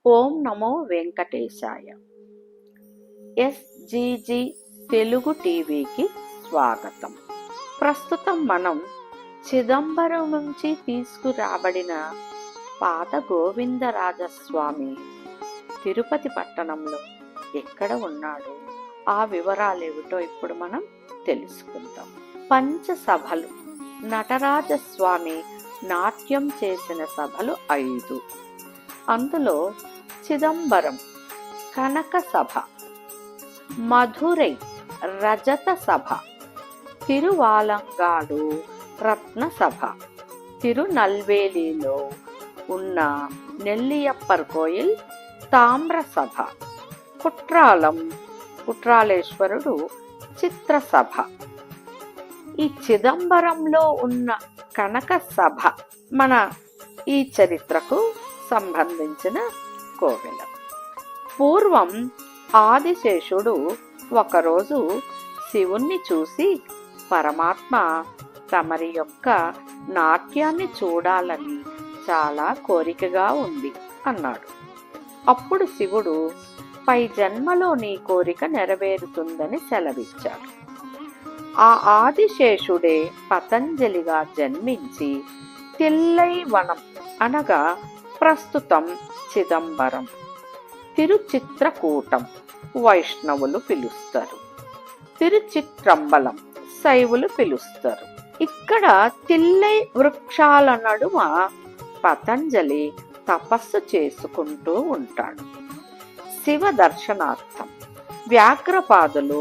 ఓం నమో వెంకటేశాయ. SGG Telugu టీవీకి స్వాగతం. ప్రస్తుతం మనం చిదంబరం నుంచి తీసుకురాబడిన పాత గోవిందరాజస్వామి తిరుపతి పట్టణంలో ఎక్కడ ఉన్నాడు, ఆ వివరాలేమిటో ఇప్పుడు మనం తెలుసుకుందాం. పంచసభలు. నటరాజస్వామి నాట్యం చేసిన సభలు 5. అందులో చిదంబరం కనక సభ, మధురై రజత సభ, తిరువాలంగాడు రత్న సభ, తిరునల్వేలిలో ఉన్న నెల్లియప్పర్ కోయిల్ తామ్ర సభ, కుట్రాలేశ్వరుడు చిత్రసభ. ఈ చిదంబరంలో ఉన్న కనక సభ మన ఈ చరిత్రకు సంబంధించిన కోవెల. పూర్వం ఆదిశేషుడు ఒకరోజు శివుణ్ణి చూసి, పరమాత్మ తమరి యొక్క నాట్యాన్ని చూడాలని చాలా కోరికగా ఉంది అన్నాడు. అప్పుడు శివుడు, పై జన్మలో నీ కోరిక నెరవేరుతుందని సెలవిచ్చాడు. ఆ ఆదిశేషుడే పతంజలిగా జన్మించి తిల్లైవనం అనగా ప్రస్తుతం చిదంబరం, తిరుచిత్రకూటం వైష్ణవులు పిలుస్తారు, తిరుచిత్రంబలం శైవులు పిలుస్తారు. ఇక్కడ తిల్లై వృక్షాల నడుమ పతంజలి తపస్సు చేసుకుంటూ ఉంటాడు. శివ దర్శనార్థం వ్యాఘ్రపాదులు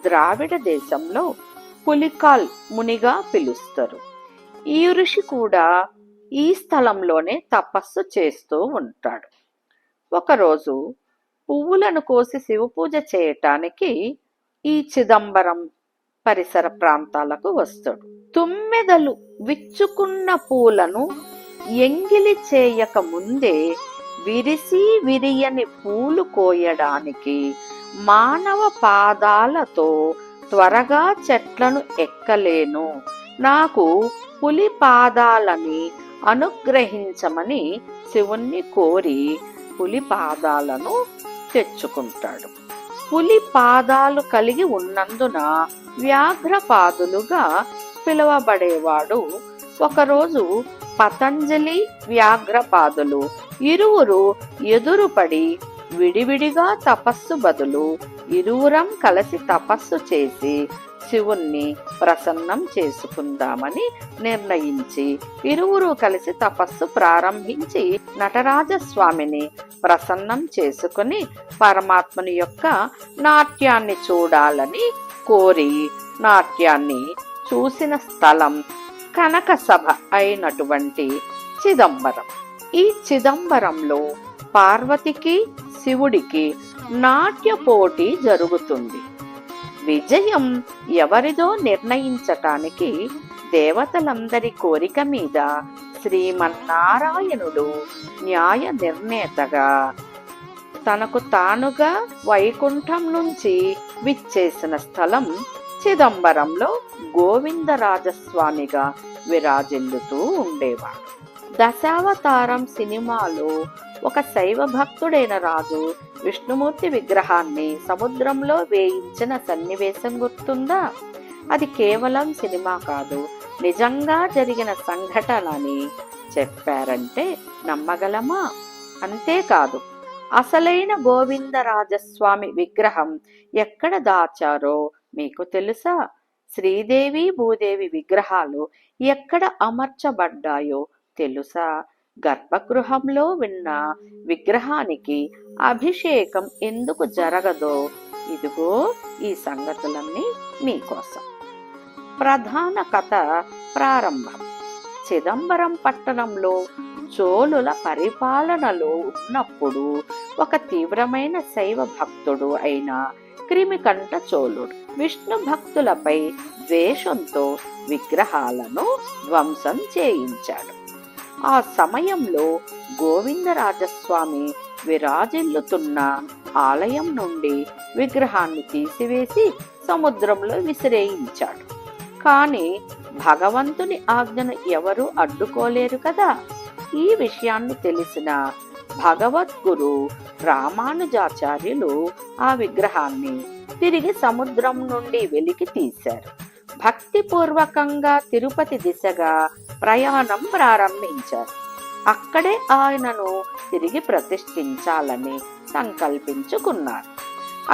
ద్రావిడ దేశంలో పులికాల్ మునిగా పిలుస్తారు. ఈ ఋషి కూడా ఈ స్థలంలోనే తపస్సు చేస్తూ ఉంటాడు. ఒకరోజు పువ్వులను కోసి శివపూజ చేయటానికి ఈ చిదంబరం పరిసర ప్రాంతాలకు వస్తాడు. తుమ్మెదలు విచ్చుకున్న పూలను ఎంగిలి చేయక ముందే విరిసి విరియని పూలు కోయడానికి మానవ పాదాలతో త్వరగా చెట్లను ఎక్కలేను, నాకు పులి పాదాలని అనుగ్రహించమని శివుణ్ణి కోరి పులి పాదాలను తెచ్చుకుంటాడు. పులి పాదాలు కలిగి ఉన్నందున వ్యాఘ్రపాదులుగా పిలువబడేవాడు. ఒకరోజు పతంజలి వ్యాఘ్రపాదులు ఇరువురు ఎదురుపడి విడివిడిగా తపస్సు బదులు ఇరువురం కలిసి తపస్సు చేసి శివుణ్ణి ప్రసన్నం చేసుకుందామని నిర్ణయించి ఇరువురు కలిసి తపస్సు ప్రారంభించి నటరాజస్వామిని ప్రసన్నం చేసుకుని పరమాత్మని యొక్క నాట్యాన్ని చూడాలని కోరి నాట్యాన్ని చూసిన స్థలం కనక సభ అయినటువంటి చిదంబరం. ఈ చిదంబరంలో పార్వతికి శివుడికి నాట్య పోటీ జరుగుతుంది. విజయం ఎవరిదో నిర్ణయించటానికి దేవతలందరి కోరిక మీద శ్రీమన్నారాయణుడు న్యాయ నిర్ణేతగా తనకు తానుగా వైకుంఠం నుంచి విచ్చేసిన స్థలం చిదంబరంలో గోవిందరాజస్వామిగా విరాజిల్లుతూ ఉండేవాడు. దశావతారం సినిమాలో ఒక శైవ భక్తుడైన రాజు విష్ణుమూర్తి విగ్రహాన్ని సముద్రంలో వేయించిన సన్నివేశం గుర్తుందా? అది కేవలం సినిమా కాదు, నిజంగా జరిగిన సంఘటన అని చెప్పారంటే నమ్మగలమా? అంతేకాదు, అసలైన గోవిందరాజస్వామి విగ్రహం ఎక్కడ దాచారో మీకు తెలుసా? శ్రీదేవి భూదేవి విగ్రహాలు ఎక్కడ అమర్చబడ్డాయో తెలుసా? గర్భగృహంలో ఉన్న విగ్రహానికి అభిషేకం ఎందుకు జరగదో ఇదిగో ఈ సంగతులన్నీ మీకోసం. ప్రధాన కథ ప్రారంభం. చిదంబరం పట్టణంలో చోళుల పరిపాలనలో ఉన్నప్పుడు ఒక తీవ్రమైన శైవ భక్తుడు అయిన క్రిమికంఠ చోళుడు విష్ణు భక్తులపై ద్వేషంతో విగ్రహాలను ధ్వంసం చేయించాడు. ఆ సమయంలో గోవిందరాజస్వామి విరాజిల్లుతున్న ఆలయం నుండి విగ్రహాన్ని తీసివేసి సముద్రంలో విసిరేయించాడు. కానీ భగవంతుని ఆజ్ఞను ఎవరూ అడ్డుకోలేరు కదా. ఈ విషయాన్ని తెలిసిన భగవద్గురు రామానుజాచార్యులు ఆ విగ్రహాన్ని తిరిగి సముద్రం నుండి వెలికి తీశారు. భక్తిపూర్వకంగా తిరుపతి దిశగా ప్రయాణం ప్రారంభించారు. అక్కడే ఆయనను తిరిగి ప్రతిష్ఠించాలని సంకల్పించుకున్నారు.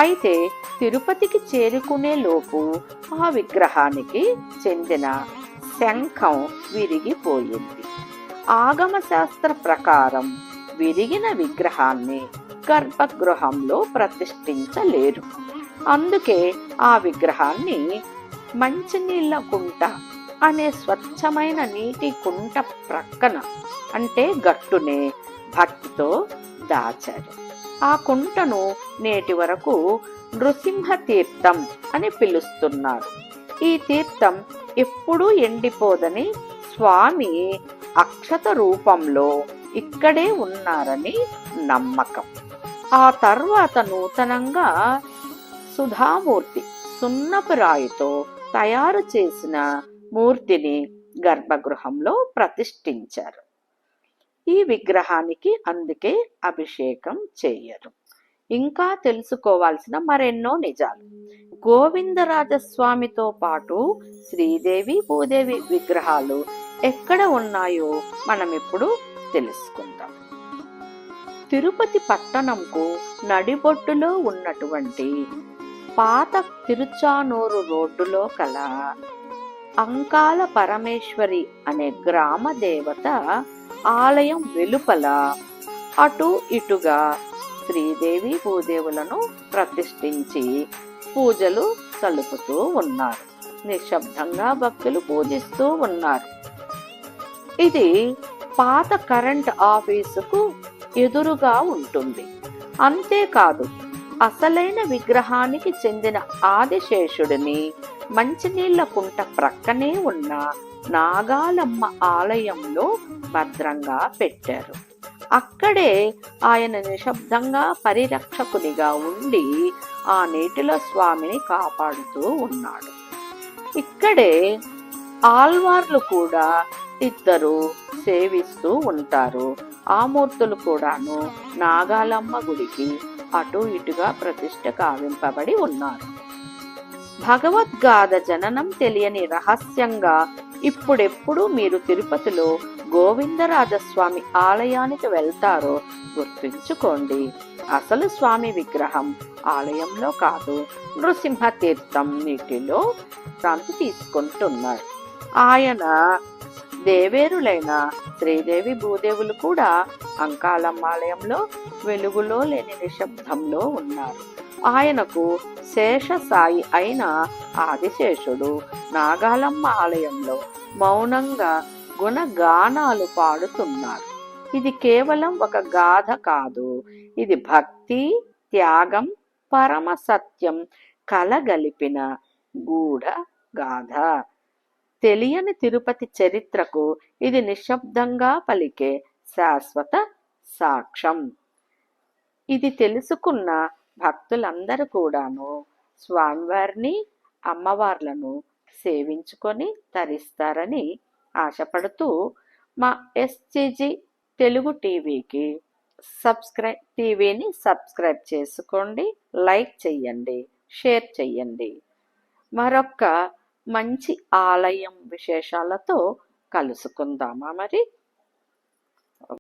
అయితే తిరుపతికి చేరుకునే లోపు ఆ విగ్రహానికి చెందిన శంఖం విరిగిపోయింది. ఆగమ శాస్త్ర ప్రకారం విరిగిన విగ్రహాన్ని గర్భగృహంలో ప్రతిష్ఠించలేరు. అందుకే ఆ విగ్రహాన్ని మంచినీళ్ళ కుంట అనే స్వచ్ఛమైన నీటి కుంట ప్రక్కన అంటే గట్టునే భక్తితో దాచారు. ఆ కుంటను నేటి వరకు నృసింహ తీర్థం అని పిలుస్తున్నారు. ఈ తీర్థం ఎప్పుడూ ఎండిపోదని స్వామి అక్షత రూపంలో ఇక్కడే ఉన్నారని నమ్మకం. ఆ తర్వాత నూతనంగా సుధామూర్తి సున్నపు రాయితో తయారు చేసిన మూర్తిని గర్భగృహంలో ప్రతిష్ఠించారు. ఈ విగ్రహానికి అందుకే అభిషేకం చేయరు. ఇంకా తెలుసుకోవాల్సిన మరెన్నో నిజాలు. గోవిందరాజస్వామితో పాటు శ్రీదేవి భూదేవి విగ్రహాలు ఎక్కడ ఉన్నాయో మనం ఇప్పుడు తెలుసుకుందాం. తిరుపతి పట్టణంకు నడిబొడ్డులో ఉన్నటువంటి పాత తిరుచానూరు రోడ్డులో కల అంకాల పరమేశ్వరి అనే గ్రామ దేవత ఆలయం వెలుపల అటు ఇటుగా శ్రీదేవి భూదేవులను ప్రతిష్ఠించి పూజలు సలుపుతూ ఉన్నారు. నిశ్శబ్దంగా భక్తులు పూజిస్తూ ఉన్నారు. ఇది పాత కరెంట్ ఆఫీసుకు ఎదురుగా ఉంటుంది. అంతేకాదు, అసలైన విగ్రహానికి చెందిన ఆదిశేషుడిని మంచినీళ్ల కుంట ప్రక్కనే ఉన్న నాగాలమ్మ ఆలయంలో భద్రంగా పెట్టారు. అక్కడే ఆయన నిశ్శబ్దంగా పరిరక్షకునిగా ఉండి ఆ నీటిలో స్వామిని కాపాడుతూ ఉన్నాడు. ఇక్కడే ఆల్వార్లు కూడా ఇద్దరు సేవిస్తూ ఉంటారు. ఆ మూర్తులు కూడాను నాగాలమ్మ గుడికి అటు ఇటుగా ప్రతిష్ఠ కావింపబడి ఉన్నారు. భగవద్గాథ జననం తెలియని రహస్యంగా ఇప్పుడెప్పుడు మీరు తిరుపతిలో గోవిందరాజస్వామి ఆలయానికి వెళ్తారో గుర్తుంచుకోండి. అసలు స్వామి విగ్రహం ఆలయంలో కాదు, నృసింహ తీర్థం నీటిలో శాంతి తీసుకుంటున్నారు. ఆయన దేవేరులైన శ్రీదేవి భూదేవులు కూడా అంకాలమ్మ ఆలయంలో వెలుగులో లేని నిశ్శబ్దంలో ఉన్నారు. ఆయనకు శేషసాయి అయిన ఆదిశేషుడు నాగాలమ్మ ఆలయంలో మౌనంగా గుణగానాలు పాడుతున్నారు. ఇది కేవలం ఒక గాథ కాదు, ఇది భక్తి, త్యాగం, పరమ సత్యం కలగలిపిన గూఢ గాథ. తెలియని తిరుపతి చరిత్రకు ఇది నిశ్శబ్దంగా పలికే శాశ్వత సాక్ష్యం. ఇది తెలుసుకున్న భక్తులందరూ కూడాను స్వామివారిని, అమ్మవార్లను సేవించుకొని తరిస్తారని ఆశపడుతూ మా ఎస్జీజీ తెలుగు టీవీని సబ్స్క్రైబ్ చేసుకోండి, లైక్ చెయ్యండి, షేర్ చెయ్యండి. మరొక మంచి ఆలయం విశేషాలతో కలుసుకుందామా మరి?